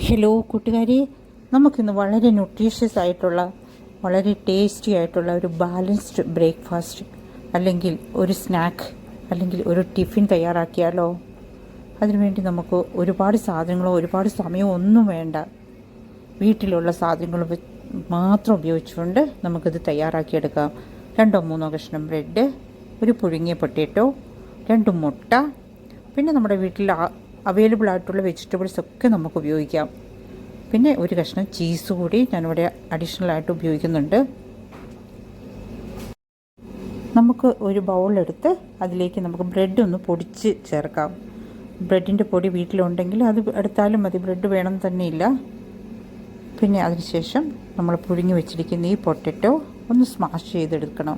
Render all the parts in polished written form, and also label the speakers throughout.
Speaker 1: Hello കൂട്ടുകാരെ, നമുക്കിന്ന് വളരെ ന്യൂട്രീഷ്യസ് ആയിട്ടുള്ള വളരെ ടേസ്റ്റി ആയിട്ടുള്ള ഒരു ബാലൻസ്ഡ് ബ്രേക്ക്ഫാസ്റ്റ് അല്ലെങ്കിൽ ഒരു സ്നാക്ക് അല്ലെങ്കിൽ ഒരു ടിഫിൻ തയ്യാറാക്കിയാലോ? അതിനുവേണ്ടി നമുക്ക് ഒരുപാട് സാധനങ്ങളോ ഒരുപാട് സമയമോ ഒന്നും വേണ്ട. വീട്ടിലുള്ള സാധനങ്ങൾ മാത്രം ഉപയോഗിച്ചുകൊണ്ട് നമുക്കിത് തയ്യാറാക്കിയെടുക്കാം. 2-3 കഷ്ണം ബ്രെഡ്, ഒരു പുഴുങ്ങിയ പൊട്ടേറ്റോ, 2 മുട്ട, പിന്നെ നമ്മുടെ വീട്ടിൽ അവൈലബിൾ ആയിട്ടുള്ള വെജിറ്റബിൾസ് ഒക്കെ നമുക്ക് ഉപയോഗിക്കാം. പിന്നെ ഒരു കഷ്ണം ചീസ് കൂടി ഞാനിവിടെ അഡീഷണൽ ആയിട്ട് ഉപയോഗിക്കുന്നുണ്ട്. നമുക്ക് ഒരു ബൗളെടുത്ത് അതിലേക്ക് നമുക്ക് ബ്രെഡ് ഒന്ന് പൊടിച്ച് ചേർക്കാം. ബ്രെഡിൻ്റെ പൊടി വീട്ടിലുണ്ടെങ്കിൽ അത് എടുത്താലും മതി, ബ്രെഡ് വേണം തന്നെയില്ല. പിന്നെ അതിനുശേഷം നമ്മൾ പുഴുങ്ങി വെച്ചിരിക്കുന്ന ഈ പൊട്ടറ്റോ ഒന്ന് സ്മാഷ് ചെയ്തെടുക്കണം.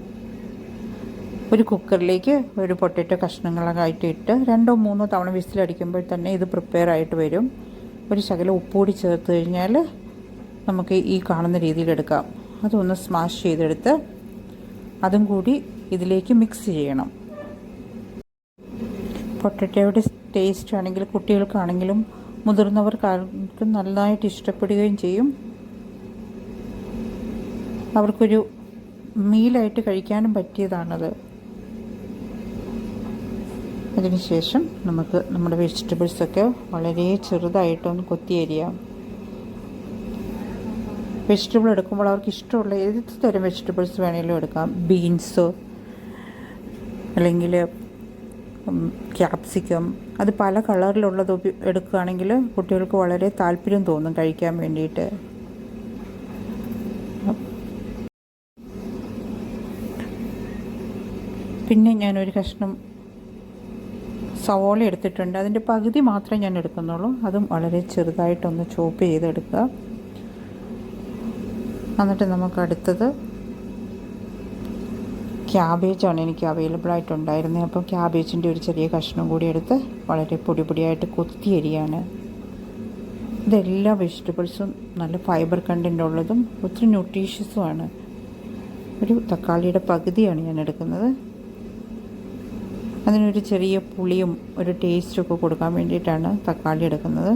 Speaker 1: ഒരു കുക്കറിലേക്ക് ഒരു പൊട്ടറ്റോ കഷ്ണങ്ങളായിട്ട് ഇട്ട് 2-3 തവണ വിസിലടിക്കുമ്പോൾ തന്നെ ഇത് പ്രിപ്പയർ ആയിട്ട് വരും. ഒരു ശകലം ഉപ്പുകൂടി ചേർത്ത് കഴിഞ്ഞാൽ നമുക്ക് ഈ കാണുന്ന രീതിയിൽ എടുക്കാം. അതൊന്ന് സ്മാഷ് ചെയ്തെടുത്ത് അതും കൂടി ഇതിലേക്ക് മിക്സ് ചെയ്യണം. പൊട്ടറ്റോയുടെ ടേസ്റ്റ് ആണെങ്കിൽ കുട്ടികൾക്കാണെങ്കിലും മുതിർന്നവർക്കാർക്കും നന്നായിട്ട് ഇഷ്ടപ്പെടുകയും ചെയ്യും. അവർക്കൊരു മീലായിട്ട് കഴിക്കാനും പറ്റിയതാണത്. അതിനുശേഷം നമുക്ക് നമ്മുടെ വെജിറ്റബിൾസൊക്കെ വളരെ ചെറുതായിട്ടൊന്ന് കൊത്തിയരിയാം. വെജിറ്റബിൾ എടുക്കുമ്പോൾ അവർക്ക് ഇഷ്ടമുള്ള ഏത് തരം വെജിറ്റബിൾസ് വേണമെങ്കിലും എടുക്കാം. ബീൻസ് അല്ലെങ്കിൽ ക്യാപ്സിക്കം, അത് പല കളറിലുള്ളത് എടുക്കുകയാണെങ്കിൽ കുട്ടികൾക്ക് വളരെ താല്പര്യം തോന്നും കഴിക്കാൻ വേണ്ടിയിട്ട്. പിന്നെ ഞാനൊരു കഷ്ണം സവോള എടുത്തിട്ടുണ്ട്. അതിൻ്റെ പകുതി മാത്രമേ ഞാൻ എടുക്കുന്നുള്ളൂ. അതും വളരെ ചെറുതായിട്ടൊന്ന് ചോപ്പ് ചെയ്തെടുക്കുക. എന്നിട്ട് നമുക്ക് അടുത്തത് ക്യാബേജാണ് എനിക്ക് അവൈലബിൾ ആയിട്ടുണ്ടായിരുന്നത്. അപ്പം ക്യാബേജിൻ്റെ ഒരു ചെറിയ കഷ്ണം കൂടി എടുത്ത് വളരെ പൊടിയായിട്ട് കൊത്തിയരിയാണ്. ഇതെല്ലാ വെജിറ്റബിൾസും നല്ല ഫൈബർ കണ്ടൻ്റ് ഉള്ളതും ഒത്തിരി ന്യൂട്രീഷ്യസുമാണ്. ഒരു തക്കാളിയുടെ പകുതിയാണ് ഞാൻ എടുക്കുന്നത്. അതിനൊരു ചെറിയ പുളിയും ഒരു ടേസ്റ്റൊക്കെ കൊടുക്കാൻ വേണ്ടിയിട്ടാണ് തക്കാളി എടുക്കുന്നത്.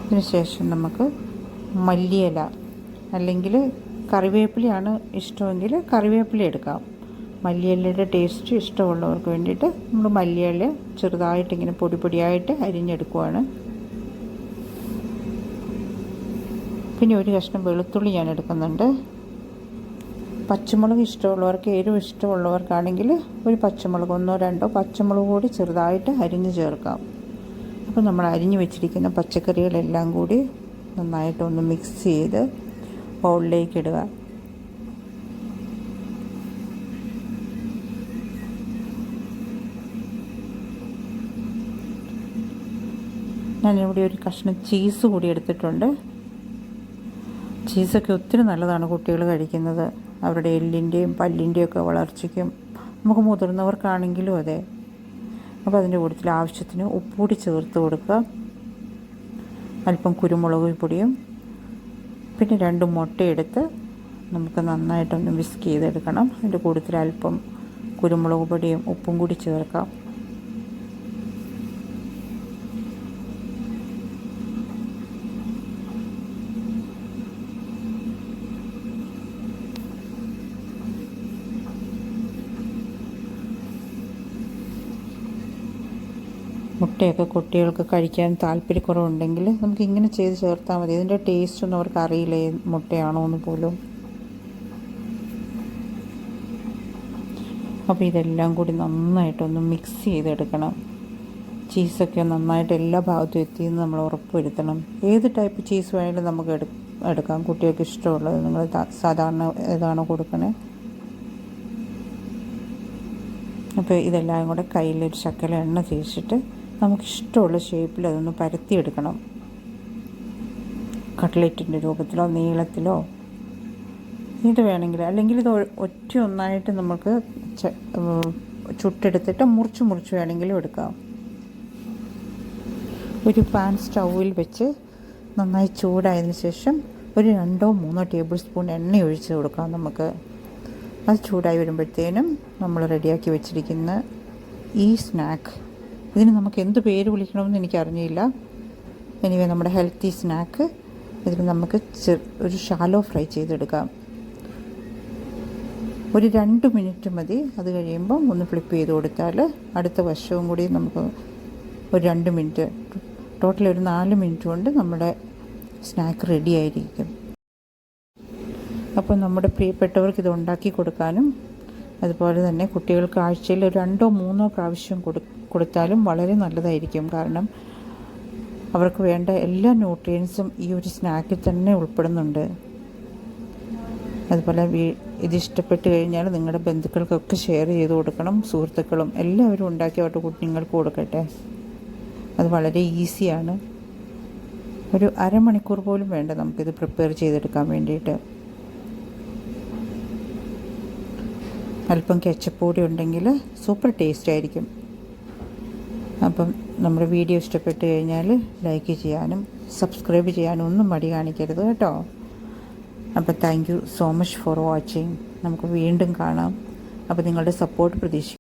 Speaker 1: അതിനുശേഷം നമുക്ക് മല്ലിയില അല്ലെങ്കിൽ കറിവേപ്പിലയാണ് ഇഷ്ടമെങ്കിൽ കറിവേപ്പില എടുക്കാം. മല്ലിയിലയുടെ ടേസ്റ്റ് ഇഷ്ടമുള്ളവർക്ക് വേണ്ടിയിട്ട് നമ്മൾ മല്ലിയില ചെറുതായിട്ടിങ്ങനെ പൊടിയായിട്ട് അരിഞ്ഞെടുക്കുവാണ്. പിന്നെ ഒരു കഷ്ണം വെളുത്തുള്ളി ഞാൻ എടുക്കുന്നുണ്ട്. പച്ചമുളക് ഇഷ്ടമുള്ളവർക്ക്, എരിവ് ഇഷ്ടമുള്ളവർക്കാണെങ്കിൽ ഒരു പച്ചമുളക് 1-2 പച്ചമുളക് കൂടി ചെറുതായിട്ട് അരിഞ്ഞ് ചേർക്കാം. അപ്പോൾ നമ്മൾ അരിഞ്ഞ് വെച്ചിരിക്കുന്ന പച്ചക്കറികളെല്ലാം കൂടി നന്നായിട്ടൊന്ന് മിക്സ് ചെയ്ത് ബൗളിലേക്ക് ഇടുക. ഞാനിവിടെ ഒരു കഷ്ണം ചീസ് കൂടി എടുത്തിട്ടുണ്ട്. ചീസൊക്കെ ഒത്തിരി നല്ലതാണ് കുട്ടികൾ കഴിക്കുന്നത്. അവരുടെ എല്ലിൻ്റെയും പല്ലിൻ്റെയൊക്കെ വളർച്ചയ്ക്കും, നമുക്ക് മുതിർന്നവർക്കാണെങ്കിലും അതെ. അപ്പോൾ അതിൻ്റെ കൂട്ടത്തിൽ ആവശ്യത്തിന് ഉപ്പുകൂടി ചേർത്ത് കൊടുക്കുക. അല്പം കുരുമുളക് പൊടിയും പിന്നെ 2 മുട്ടയെടുത്ത് നമുക്ക് നന്നായിട്ടൊന്ന് വിസ്ക് ചെയ്തെടുക്കണം. അതിൻ്റെ കൂട്ടത്തിൽ അല്പം കുരുമുളക് പൊടിയും ഉപ്പും കൂടി ചേർക്കാം. മുട്ടയൊക്കെ കുട്ടികൾക്ക് കഴിക്കാൻ താല്പര്യക്കുറവുണ്ടെങ്കിൽ നമുക്ക് ഇങ്ങനെ ചെയ്ത് ചേർത്താൽ മതി. ഇതിൻ്റെ ടേസ്റ്റൊന്നും അവർക്ക് അറിയില്ല മുട്ടയാണോ എന്ന് പോലും. അപ്പോൾ ഇതെല്ലാം കൂടി നന്നായിട്ടൊന്ന് മിക്സ് ചെയ്തെടുക്കണം. ചീസൊക്കെ നന്നായിട്ട് എല്ലാ ഭാഗത്തും എത്തിയെന്ന് നമ്മൾ ഉറപ്പ് വരുത്തണം. ഏത് ടൈപ്പ് ചീസ് വേണമെങ്കിലും നമുക്ക് എടുക്കാം. കുട്ടികൾക്ക് ഇഷ്ടമുള്ളത് നിങ്ങൾ സാധാരണ ഏതാണോ കൊടുക്കണേ. അപ്പോൾ ഇതെല്ലാം കൂടെ കയ്യിലൊരു ശക്കല എണ്ണ തേച്ചിട്ട് നമുക്കിഷ്ടമുള്ള ഷേപ്പിൽ അതൊന്ന് പരത്തിയെടുക്കണം. കട്ട്ലറ്റിൻ്റെ രൂപത്തിലോ നീളത്തിലോ ഇത് വേണമെങ്കിൽ, അല്ലെങ്കിൽ ഇത് ഒന്നായിട്ട് നമുക്ക് ചുട്ടെടുത്തിട്ട് മുറിച്ച് വേണമെങ്കിലും എടുക്കാം. ഒരു പാൻ സ്റ്റൗവിൽ വെച്ച് നന്നായി ചൂടായതിനു ശേഷം ഒരു 2-3 ടേബിൾ സ്പൂൺ എണ്ണ ഒഴിച്ച് കൊടുക്കാം നമുക്ക്. അത് ചൂടായി വരുമ്പോഴത്തേനും നമ്മൾ റെഡിയാക്കി വെച്ചിരിക്കുന്ന ഈ സ്നാക്ക്, ഇതിന് നമുക്ക് എന്ത് പേര് വിളിക്കണമെന്ന് എനിക്കറിഞ്ഞില്ല. എനിവേ നമ്മുടെ ഹെൽത്തി സ്നാക്ക് ഇതിൽ നമുക്ക് ഒരു ഷാലോ ഫ്രൈ ചെയ്തെടുക്കാം. ഒരു 2 മിനിറ്റ് മതി. അത് കഴിയുമ്പോൾ ഒന്ന് ഫ്ലിപ്പ് ചെയ്ത് കൊടുത്താൽ അടുത്ത വശവും കൂടി നമുക്ക് ഒരു 2 മിനിറ്റ്, ടോട്ടൽ ഒരു 4 മിനിറ്റ് കൊണ്ട് നമ്മുടെ സ്നാക്ക് റെഡി ആയിരിക്കും. അപ്പോൾ നമ്മുടെ പ്രിയപ്പെട്ടവർക്ക് ഇത് ഉണ്ടാക്കി കൊടുക്കാനും അതുപോലെ തന്നെ കുട്ടികൾക്ക് ആഴ്ചയിൽ 2-3 പ്രാവശ്യം കൊടുത്താലും വളരെ നല്ലതായിരിക്കും. കാരണം അവർക്ക് വേണ്ട എല്ലാ ന്യൂട്രിയൻസും ഈ ഒരു സ്നാക്കിൽ തന്നെ ഉൾപ്പെടുന്നുണ്ട്. അതുപോലെ ഇത് ഇഷ്ടപ്പെട്ട് കഴിഞ്ഞാൽ നിങ്ങളുടെ ബന്ധുക്കൾക്കൊക്കെ ഷെയർ ചെയ്ത് കൊടുക്കണം. സുഹൃത്തുക്കളും എല്ലാവരും ഉണ്ടാക്കി അവരുടെ കുഞ്ഞുങ്ങൾക്ക് കൊടുക്കട്ടെ. അത് വളരെ ഈസിയാണ്. ഒരു അരമണിക്കൂർ പോലും വേണ്ട നമുക്കിത് പ്രിപ്പയർ ചെയ്തെടുക്കാൻ വേണ്ടിയിട്ട്. അല്പം കെച്ചപ്പ് പൊടി ഉണ്ടെങ്കിൽ സൂപ്പർ ടേസ്റ്റ് ആയിരിക്കും. അപ്പം നമ്മുടെ വീഡിയോ ഇഷ്ടപ്പെട്ട് കഴിഞ്ഞാൽ ലൈക്ക് ചെയ്യാനും സബ്സ്ക്രൈബ് ചെയ്യാനും ഒന്നും മടി കാണിക്കരുത് കേട്ടോ. അപ്പോൾ thank you so much for watching. നമുക്ക് വീണ്ടും കാണാം. അപ്പോൾ നിങ്ങളുടെ സപ്പോർട്ട് പ്രതീക്ഷിക്കുന്നു.